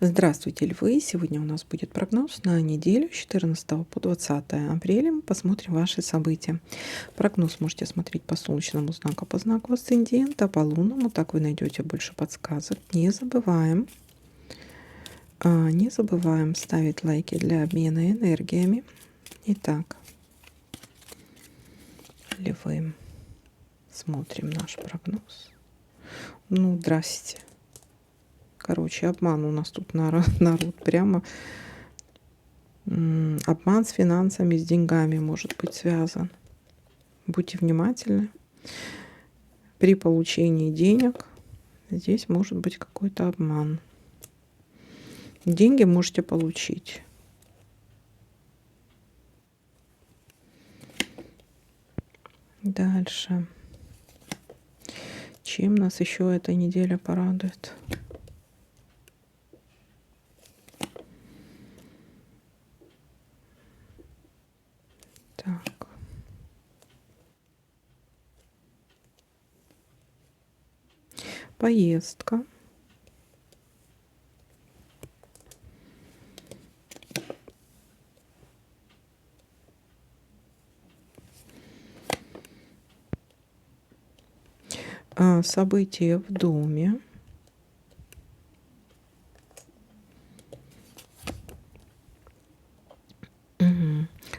Здравствуйте, львы! Сегодня у нас будет прогноз на неделю с 14 по 20 апреля. Мы посмотрим ваши события. Прогноз можете смотреть по солнечному знаку, по знаку асцендента, по лунному. Так вы найдете больше подсказок. Не забываем ставить лайки для обмена энергиями. Итак, львы, смотрим наш прогноз. Ну, здрасте. Короче, обман у нас тут народ прямо. Обман с финансами, с деньгами может быть связан. Будьте внимательны. При получении денег здесь может быть какой-то обман. Деньги можете получить. Дальше. Чем нас еще эта неделя порадует? Так. Поездка. События в доме.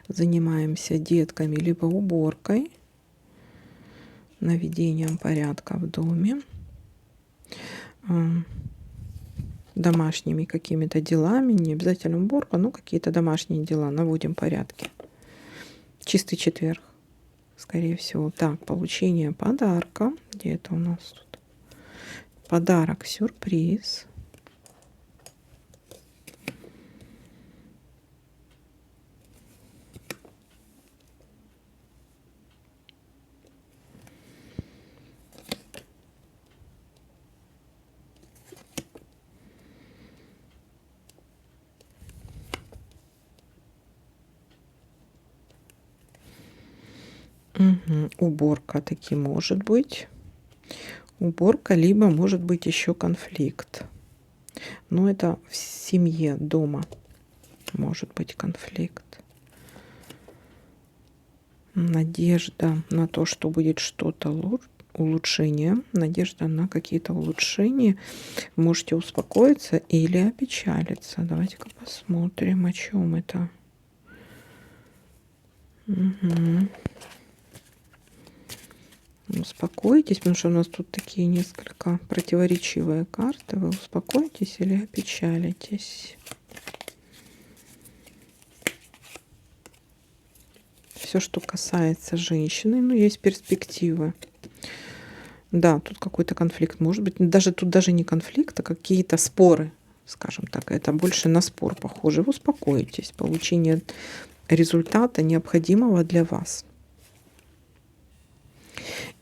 Занимаемся детками либо уборкой, наведением порядка в доме, домашними какими-то делами, не обязательно уборка, но какие-то домашние дела, наводим порядки. Чистый четверг, скорее всего. Так, получение подарка. Где это у нас тут? Подарок, сюрприз. Уборка таки может быть. Уборка, либо может быть еще конфликт. Но это в семье, дома может быть конфликт. Надежда на то, что будет что-то улучшение. Надежда на какие-то улучшения. Можете успокоиться или опечалиться. Давайте-ка посмотрим, о чем это. Успокойтесь, потому что у нас тут такие несколько противоречивые карты. Вы успокойтесь или опечалитесь? Все, что касается женщины, ну, есть перспективы. Да, тут какой-то конфликт может быть. Тут даже не конфликт, а какие-то споры, скажем так. Это больше на спор похоже. Вы успокоитесь. Получение результата, необходимого для вас.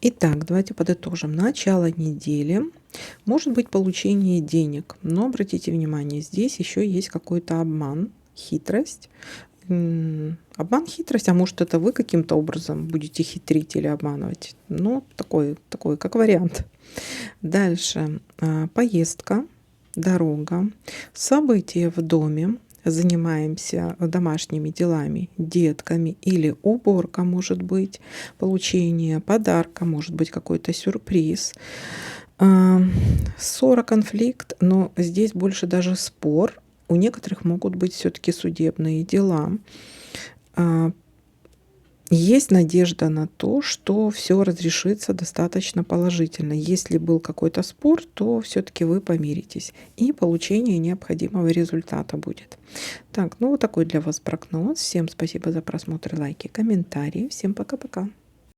Итак, давайте подытожим. Начало недели. Может быть получение денег. Но обратите внимание, здесь еще есть какой-то обман, хитрость. Обман, хитрость, а может это вы каким-то образом будете хитрить или обманывать. Ну, такой как вариант. Дальше. Поездка, дорога, события в доме. Занимаемся домашними делами, детками или уборка может быть, получение подарка, может быть какой-то сюрприз, ссора, конфликт, но здесь больше даже спор. У некоторых могут быть все-таки судебные дела. Есть надежда на то, что все разрешится достаточно положительно. Если был какой-то спор, то все-таки вы помиритесь, и получение необходимого результата будет. Так, ну вот такой для вас прогноз. Всем спасибо за просмотр, лайки, комментарии. Всем пока-пока.